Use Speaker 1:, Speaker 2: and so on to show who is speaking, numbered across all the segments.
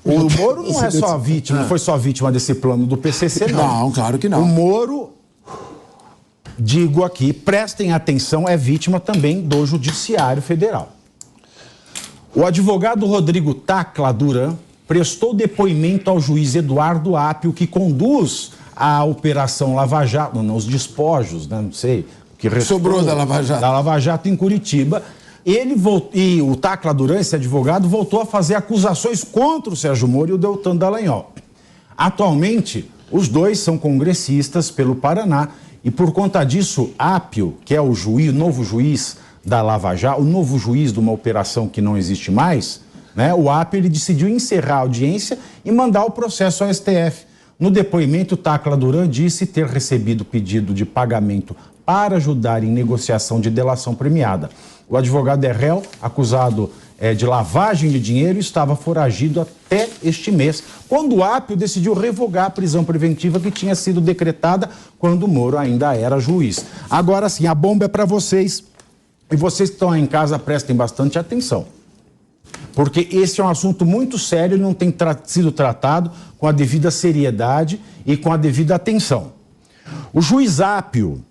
Speaker 1: O Moro não é só vítima, não foi só vítima desse plano do PCC, não.
Speaker 2: Não, claro que não.
Speaker 1: O Moro, digo aqui, prestem atenção, é vítima também do Judiciário Federal. O advogado Rodrigo Tacla Duran prestou depoimento ao juiz Eduardo Apio, que conduz a Operação Lava Jato, não, os despojos, né, não sei, o que restou
Speaker 2: sobrou da Lava Jato.
Speaker 1: Da Lava Jato em Curitiba. E o Tacla Duran, esse advogado, voltou a fazer acusações contra o Sérgio Moro e o Deltan Dallagnol. Atualmente, os dois são congressistas pelo Paraná e, por conta disso, Apio, que é o novo juiz da Lava Jato, o novo juiz de uma operação que não existe mais, né, o Apio ele decidiu encerrar a audiência e mandar o processo ao STF. No depoimento, Tacla Duran disse ter recebido pedido de pagamento para ajudar em negociação de delação premiada. O advogado é réu, acusado de lavagem de dinheiro, e estava foragido até este mês, quando o Apio decidiu revogar a prisão preventiva que tinha sido decretada quando o Moro ainda era juiz. Agora sim, a bomba é para vocês, e vocês que estão aí em casa prestem bastante atenção, porque esse é um assunto muito sério e não tem sido tratado com a devida seriedade e com a devida atenção. O juiz Apio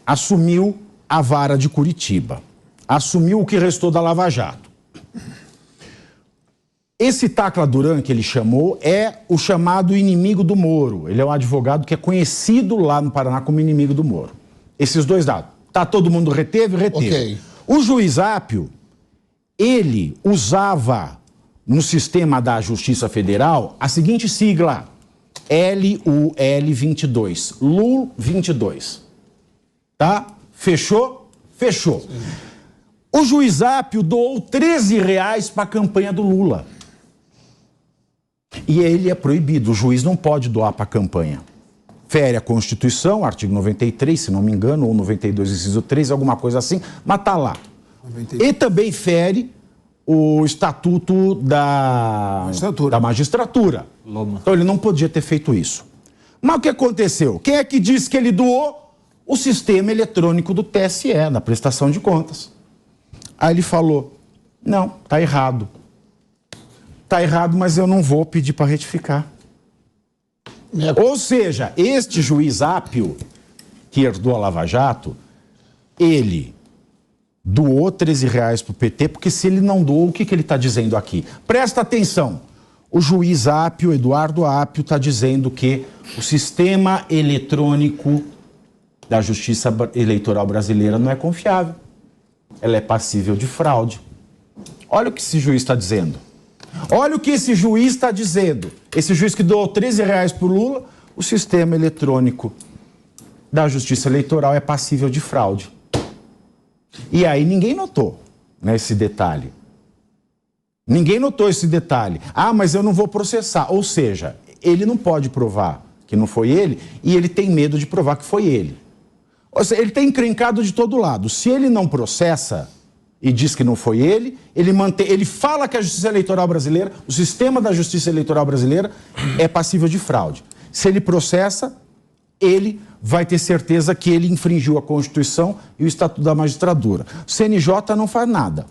Speaker 1: assumiu a vara de Curitiba, assumiu o que restou da Lava Jato. Esse Tacla Duran que ele chamou é o chamado inimigo do Moro. Ele é um advogado que é conhecido lá no Paraná como inimigo do Moro. Esses dois dados. Tá, todo mundo reteve?
Speaker 2: Okay.
Speaker 1: O juiz Apio, ele usava no sistema da Justiça Federal a seguinte sigla, LUL22, LUL 22. Tá? Fechou? Fechou. Sim. O juiz Apio doou R$13 para a campanha do Lula. E ele é proibido, o juiz não pode doar para a campanha. Fere a Constituição, artigo 93, se não me engano, ou 92, inciso 3, alguma coisa assim, mas tá lá. 93. E também fere o Estatuto da Magistratura.
Speaker 3: Loma.
Speaker 1: Então ele não podia ter feito isso. Mas o que aconteceu? Quem é que disse que ele doou? O sistema eletrônico do TSE, na prestação de contas. Aí ele falou, não, tá errado. Tá errado, mas eu não vou pedir para retificar. Ou seja, este juiz Apio, que herdou a Lava Jato, ele doou R$13 para o PT, porque se ele não doou, o que ele está dizendo aqui? Presta atenção, o juiz Apio, Eduardo Apio, está dizendo que o sistema eletrônico da Justiça Eleitoral Brasileira não é confiável. Ela é passível de fraude. Olha o que esse juiz está dizendo. Olha o que esse juiz está dizendo. Esse juiz que doou R$13 para o Lula, o sistema eletrônico da Justiça Eleitoral é passível de fraude. E aí ninguém notou, né, esse detalhe. Ninguém notou esse detalhe. Ah, mas eu não vou processar. Ou seja, ele não pode provar que não foi ele e ele tem medo de provar que foi ele. Ou seja, ele está encrencado de todo lado. Se ele não processa e diz que não foi ele, ele fala que a Justiça Eleitoral Brasileira, o sistema da Justiça Eleitoral Brasileira é passível de fraude. Se ele processa, ele vai ter certeza que ele infringiu a Constituição e o Estatuto da Magistratura. O CNJ não faz nada.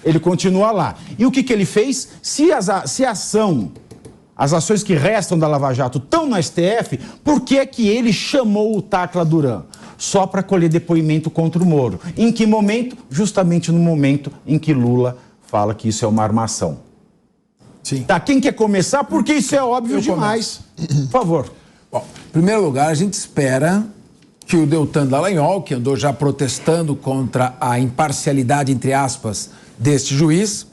Speaker 1: Ele continua lá. E o que ele fez? Se as ações que restam da Lava Jato estão no STF, por que é que ele chamou o Tacla Duran? Só para colher depoimento contra o Moro. Em que momento? Justamente no momento em que Lula fala que isso é uma armação.
Speaker 2: Sim.
Speaker 1: Tá, quem quer começar? Porque isso é óbvio demais. Por favor.
Speaker 2: Bom, em primeiro lugar, a gente espera que o Deltan Dallagnol, que andou já protestando contra a imparcialidade, entre aspas, deste juiz,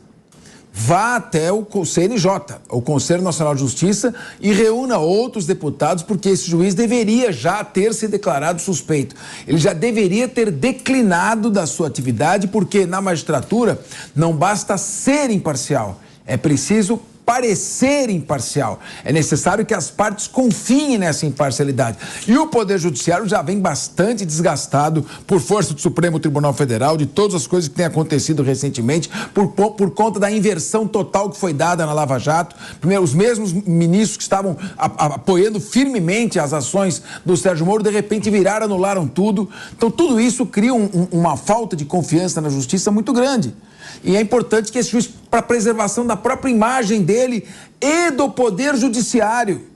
Speaker 2: vá até o CNJ, o Conselho Nacional de Justiça, e reúna outros deputados, porque esse juiz deveria já ter se declarado suspeito. Ele já deveria ter declinado da sua atividade, porque na magistratura não basta ser imparcial, é preciso parecer imparcial. É necessário que as partes confiem nessa imparcialidade. E o Poder Judiciário já vem bastante desgastado por força do Supremo Tribunal Federal, de todas as coisas que têm acontecido recentemente, por conta da inversão total que foi dada na Lava Jato. Primeiro, os mesmos ministros que estavam apoiando firmemente as ações do Sérgio Moro, de repente anularam tudo. Então, tudo isso cria uma falta de confiança na justiça muito grande. E é importante que esse juiz, para preservação da própria imagem dele e do Poder Judiciário,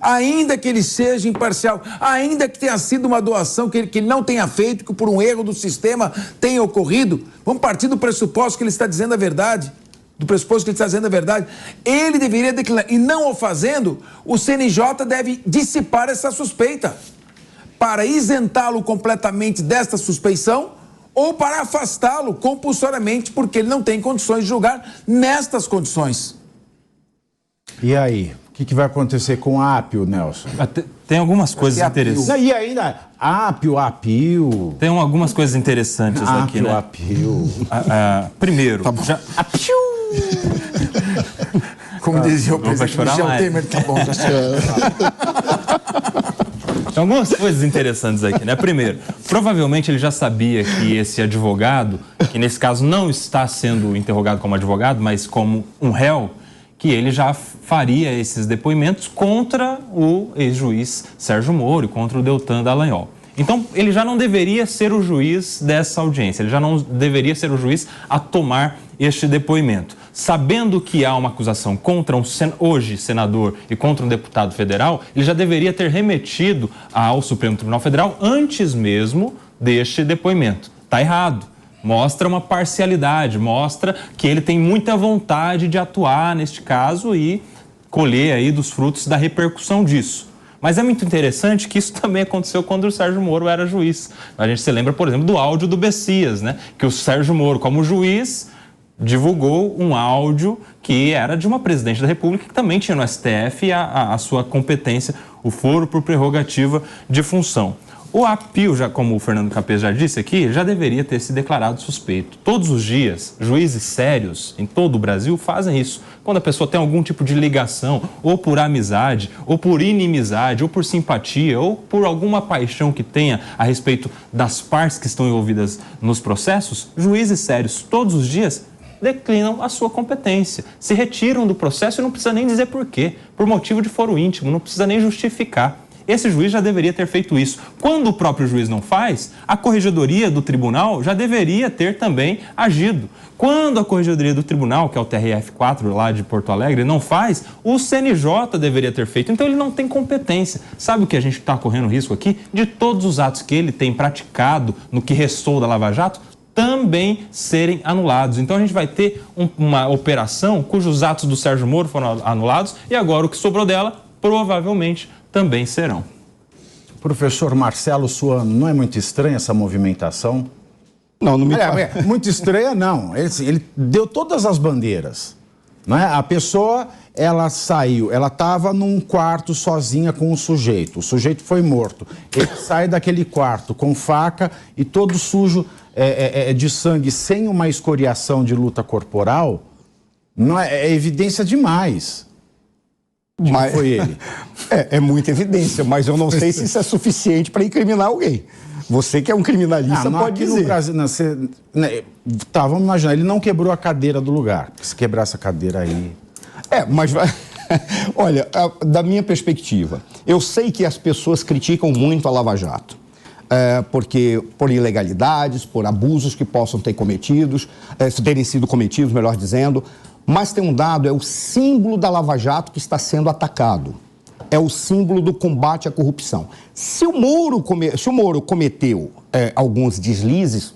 Speaker 2: ainda que ele seja imparcial, ainda que tenha sido uma doação que ele não tenha feito, que por um erro do sistema tenha ocorrido, vamos partir do pressuposto que ele está dizendo a verdade, ele deveria declinar, e não o fazendo, o CNJ deve dissipar essa suspeita, para isentá-lo completamente desta suspeição, ou para afastá-lo compulsoriamente, porque ele não tem condições de julgar nestas condições.
Speaker 1: E aí? O que vai acontecer com o Apio, Nelson?
Speaker 3: Tem algumas coisas interessantes.
Speaker 1: E ainda, Apio.
Speaker 3: Tem algumas coisas interessantes aqui, né?
Speaker 1: Apio.
Speaker 3: Primeiro,
Speaker 2: tá como dizia o presidente Michel Temer, tá bom, já sei.
Speaker 3: Tem algumas coisas interessantes aqui, né? Primeiro, provavelmente ele já sabia que esse advogado, que nesse caso não está sendo interrogado como advogado, mas como um réu, que ele já faria esses depoimentos contra o ex-juiz Sérgio Moro e contra o Deltan Dallagnol. Então, ele já não deveria ser o juiz dessa audiência, ele já não deveria ser o juiz a tomar este depoimento. Sabendo que há uma acusação contra hoje senador e contra um deputado federal, ele já deveria ter remetido ao Supremo Tribunal Federal antes mesmo deste depoimento. Está errado. Mostra uma parcialidade, mostra que ele tem muita vontade de atuar neste caso e colher aí dos frutos da repercussão disso. Mas é muito interessante que isso também aconteceu quando o Sérgio Moro era juiz. A gente se lembra, por exemplo, do áudio do Bessias, né? Que o Sérgio Moro, como juiz, divulgou um áudio que era de uma presidente da República que também tinha no STF a sua competência, o foro por prerrogativa de função. O Apio, já, como o Fernando Capês já disse aqui, já deveria ter se declarado suspeito. Todos os dias, juízes sérios em todo o Brasil fazem isso. Quando a pessoa tem algum tipo de ligação, ou por amizade, ou por inimizade, ou por simpatia, ou por alguma paixão que tenha a respeito das partes que estão envolvidas nos processos, juízes sérios todos os dias declinam a sua competência, se retiram do processo e não precisa nem dizer por quê, por motivo de foro íntimo, não precisa nem justificar. Esse juiz já deveria ter feito isso. Quando o próprio juiz não faz, a corregedoria do tribunal já deveria ter também agido. Quando a corregedoria do tribunal, que é o TRF4 lá de Porto Alegre, não faz, o CNJ deveria ter feito. Então ele não tem competência. Sabe o que a gente está correndo risco aqui? De todos os atos que ele tem praticado no que restou da Lava Jato, também serem anulados. Então a gente vai ter uma operação cujos atos do Sérgio Moro foram anulados e agora o que sobrou dela provavelmente também serão.
Speaker 1: Professor Marcelo Suano, não é muito estranha essa movimentação?
Speaker 4: Não me parece.
Speaker 1: Muito estranha, não. Ele deu todas as bandeiras. Não é? A pessoa, ela saiu, ela estava num quarto sozinha com o sujeito foi morto. Ele sai daquele quarto com faca e todo sujo de sangue, sem uma escoriação de luta corporal, não é evidência demais.
Speaker 4: Mas foi ele. É muita evidência, mas eu não sei se isso é suficiente para incriminar alguém. Você que é um criminalista pode dizer. No Brasil,
Speaker 1: vamos imaginar, ele não quebrou a cadeira do lugar. Se quebrasse a cadeira aí...
Speaker 4: Mas vai... Olha, da minha perspectiva, eu sei que as pessoas criticam muito a Lava Jato. Porque por ilegalidades, por abusos que possam ter terem sido cometidos, melhor dizendo. Mas tem um dado, é o símbolo da Lava Jato que está sendo atacado. É o símbolo do combate à corrupção. Se o Moro cometeu alguns deslizes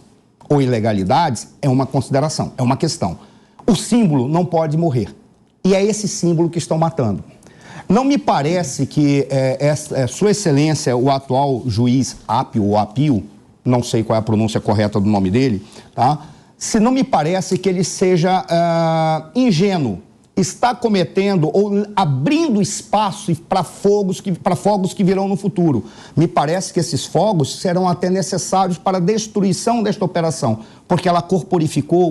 Speaker 4: ou ilegalidades, é uma consideração, é uma questão. O símbolo não pode morrer. E é esse símbolo que estão matando. Não me parece que Sua Excelência, o atual juiz Apio ou Apio, não sei qual é a pronúncia correta do nome dele, tá? Se não me parece que ele seja ingênuo, está cometendo ou abrindo espaço para fogos que virão no futuro. Me parece que esses fogos serão até necessários para a destruição desta operação, porque ela corporificou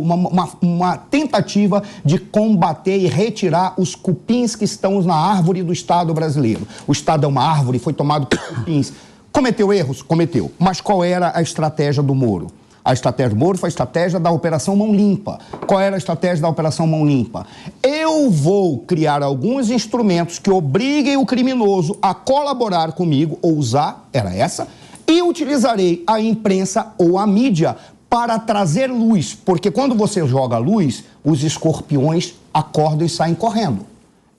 Speaker 4: uma tentativa de combater e retirar os cupins que estão na árvore do Estado brasileiro. O Estado é uma árvore, foi tomado por cupins. Cometeu erros? Cometeu. Mas qual era a estratégia do Moro? A estratégia do Moro foi a estratégia da Operação Mão Limpa. Qual era a estratégia da Operação Mão Limpa? Eu vou criar alguns instrumentos que obriguem o criminoso a colaborar comigo, ou usar, era essa, e utilizarei a imprensa ou a mídia para trazer luz, porque quando você joga luz, os escorpiões acordam e saem correndo.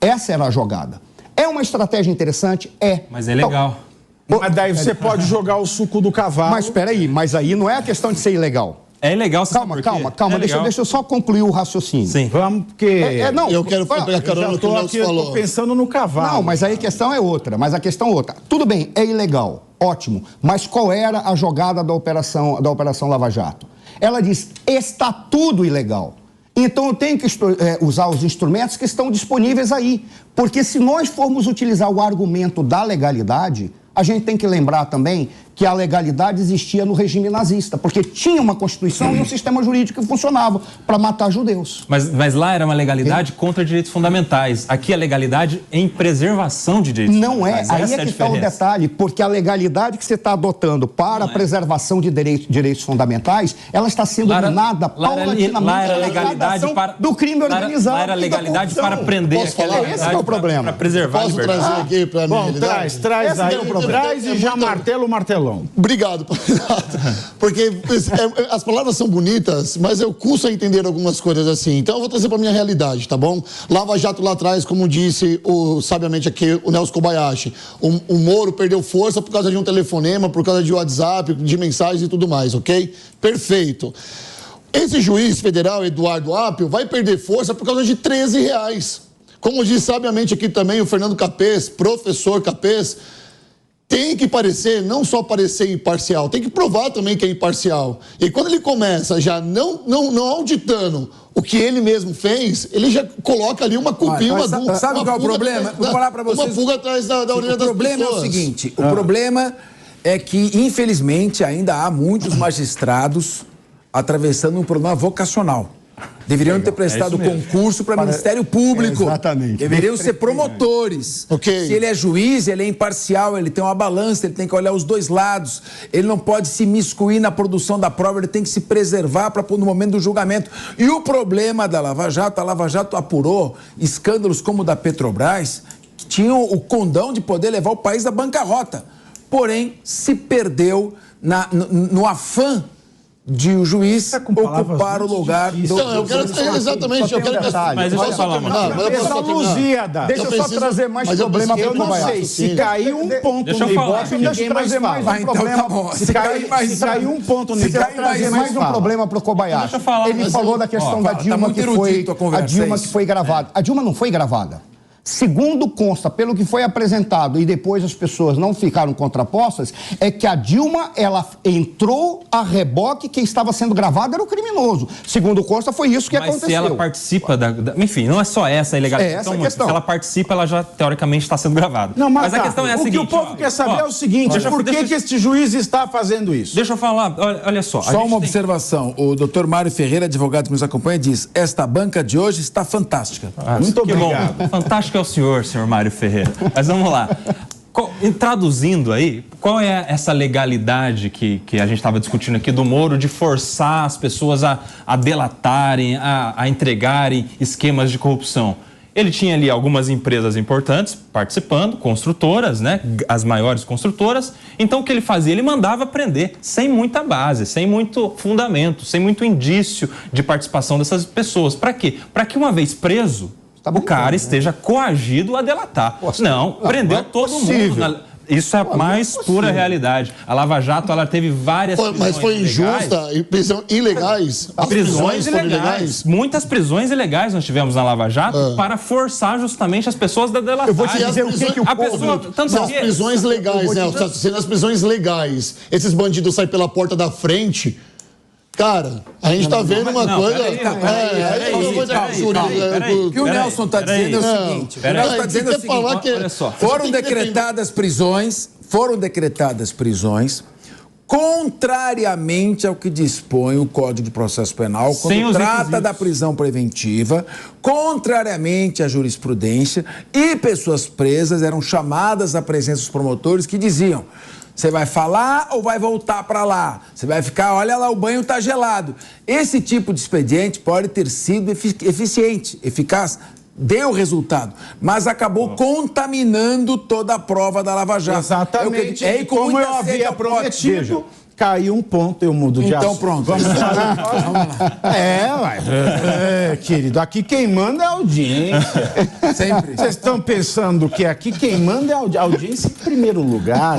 Speaker 4: Essa era a jogada. É uma estratégia interessante? É.
Speaker 3: Mas é legal.
Speaker 1: Mas daí você pode jogar o suco do cavalo.
Speaker 4: Mas espera aí, mas aí não é a questão de ser ilegal.
Speaker 3: É legal,
Speaker 4: Calma, deixa eu só concluir o raciocínio.
Speaker 3: Sim.
Speaker 1: Vamos, porque...
Speaker 4: Não,
Speaker 5: eu quero pegar carona no que o Nelson falou.
Speaker 1: Eu tô pensando no cavalo.
Speaker 4: Não, mas aí a questão é outra. Tudo bem, é ilegal, ótimo. Mas qual era a jogada da Operação Lava Jato? Ela diz, está tudo ilegal. Então eu tenho que usar os instrumentos que estão disponíveis aí. Porque se nós formos utilizar o argumento da legalidade, a gente tem que lembrar também que a legalidade existia no regime nazista, porque tinha uma Constituição e um sistema jurídico que funcionava para matar judeus.
Speaker 3: Mas lá era uma legalidade contra direitos fundamentais. Aqui a legalidade em preservação de direitos fundamentais.
Speaker 4: Não é, aí é que está o detalhe, porque a legalidade que você está adotando para a preservação de direitos fundamentais, ela está sendo minada paulatinamente.
Speaker 3: Lá era legalidade para...
Speaker 4: do crime organizado.
Speaker 3: Lá era legalidade para prender.
Speaker 5: Posso falar?
Speaker 4: Esse é o problema.
Speaker 3: Para preservar a liberdade.
Speaker 5: Posso trazer aqui para a minha realidade?
Speaker 1: Traz aí, traz e já martelo o martelão.
Speaker 5: Obrigado, porque as palavras são bonitas, mas eu custo a entender algumas coisas assim. Então eu vou trazer para minha realidade, tá bom? Lava Jato lá atrás, como disse sabiamente aqui o Nelson Kobayashi, o Moro perdeu força por causa de um telefonema, por causa de WhatsApp, de mensagens e tudo mais, ok? Perfeito. Esse juiz federal, Eduardo Apio, vai perder força por causa de R$13. Como disse sabiamente aqui também o Fernando Capês, professor Capês, tem que parecer, não só parecer imparcial, tem que provar também que é imparcial. E quando ele começa já não auditando o que ele mesmo fez, ele já coloca ali uma culpinha, uma dúvida.
Speaker 2: Sabe qual é o problema? Vou falar para vocês.
Speaker 5: Uma fuga atrás da orelha das pessoas.
Speaker 2: O problema é o seguinte, o problema é que, infelizmente, ainda há muitos magistrados atravessando um problema vocacional. Deveriam ter prestado concurso para Ministério Público.
Speaker 4: Exatamente.
Speaker 2: Deveriam ser promotores.
Speaker 5: Okay.
Speaker 2: Se ele é juiz, ele é imparcial, ele tem uma balança, ele tem que olhar os dois lados. Ele não pode se miscuir na produção da prova, ele tem que se preservar no momento do julgamento. E o problema da Lava Jato, a Lava Jato apurou escândalos como o da Petrobras, que tinham o condão de poder levar o país à bancarrota. Porém, se perdeu no afã de o juiz ocupar o lugar do...
Speaker 5: Não, eu quero exatamente, eu quero...
Speaker 3: Mas deixa eu falar uma coisa.
Speaker 4: Deixa eu só trazer mais problema para o Kobayashi.
Speaker 1: Eu não sei, se cair um ponto no Ibope, ninguém mais fala. Se cair um ponto no Ibope,
Speaker 4: trazer mais um problema para o Kobayashi. Ele falou da questão da Dilma que foi gravada. A Dilma não foi gravada. Segundo consta, pelo que foi apresentado e depois as pessoas não ficaram contrapostas, é que a Dilma, ela entrou a reboque, quem estava sendo gravado era o criminoso. Segundo consta, foi isso que aconteceu.
Speaker 3: Mas se ela participa enfim, não é só essa a ilegalidade.
Speaker 4: É essa a questão.
Speaker 3: Se ela participa, ela já, teoricamente, está sendo gravada.
Speaker 1: Não, mas
Speaker 3: a questão é a seguinte...
Speaker 1: O que o povo quer saber é o seguinte, por que este juiz está fazendo isso?
Speaker 3: Deixa eu falar, olha só.
Speaker 2: Só uma observação. O doutor Mário Ferreira, advogado que nos acompanha, diz: esta banca de hoje está fantástica.
Speaker 1: Muito obrigado.
Speaker 3: Bom. Fantástico é o senhor Mário Ferreira. Mas vamos lá. Traduzindo aí, qual é essa legalidade que a gente estava discutindo aqui do Moro de forçar as pessoas a delatarem, a entregarem esquemas de corrupção? Ele tinha ali algumas empresas importantes participando, construtoras, né? As maiores construtoras. Então, o que ele fazia? Ele mandava prender, sem muita base, sem muito fundamento, sem muito indício de participação dessas pessoas. Para quê? Para que, uma vez preso, o cara esteja coagido a delatar. Não, prendeu todo mundo. Isso é a mais pura realidade. A Lava Jato, ela teve várias prisões
Speaker 5: mas foi injusta e prisão ilegais.
Speaker 3: As prisões ilegais. Muitas prisões ilegais nós tivemos na Lava Jato para forçar justamente as pessoas da delatar.
Speaker 5: Eu vou te dizer o que o povo... Nas prisões legais, né? Nas prisões legais, esses bandidos saem pela porta da frente... Cara, a gente tá vendo uma coisa...
Speaker 2: O que o Nelson está dizendo é o seguinte. O Nelson está dizendo o seguinte, olha só. Foram decretadas prisões contrariamente ao que dispõe o Código de Processo Penal, quando trata da prisão preventiva, contrariamente à jurisprudência, e pessoas presas eram chamadas à presença dos promotores que diziam: você vai falar ou vai voltar para lá? Você vai ficar, olha lá, o banho está gelado. Esse tipo de expediente pode ter sido eficiente, eficaz, deu resultado, mas acabou contaminando toda a prova da Lava Jato.
Speaker 1: Exatamente.
Speaker 2: Como eu havia prometido,
Speaker 1: caiu um ponto, eu mudo de
Speaker 2: Então
Speaker 1: assunto.
Speaker 2: pronto.
Speaker 1: Vamos lá. Querido, aqui quem manda é a audiência.
Speaker 2: Sempre.
Speaker 1: Vocês estão pensando que aqui quem manda é a audiência em primeiro lugar.